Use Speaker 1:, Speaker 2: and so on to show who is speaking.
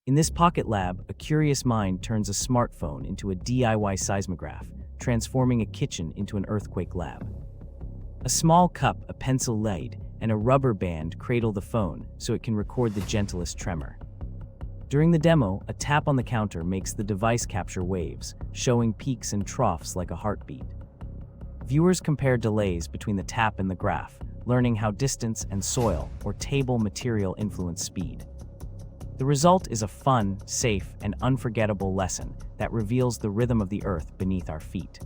Speaker 1: In this pocket lab, a curious mind turns a smartphone into a DIY seismograph, transforming a kitchen into an earthquake lab. A small cup, a pencil lead, and a rubber band cradle the phone so it can record the gentlest tremor. During the demo, a tap on the counter makes the device capture waves, showing peaks and troughs like a heartbeat. Viewers compare delays between the tap and the graph, learning how distance and soil or table material influence speed. The result is a fun, safe, and unforgettable lesson that reveals the rhythm of the earth beneath our feet.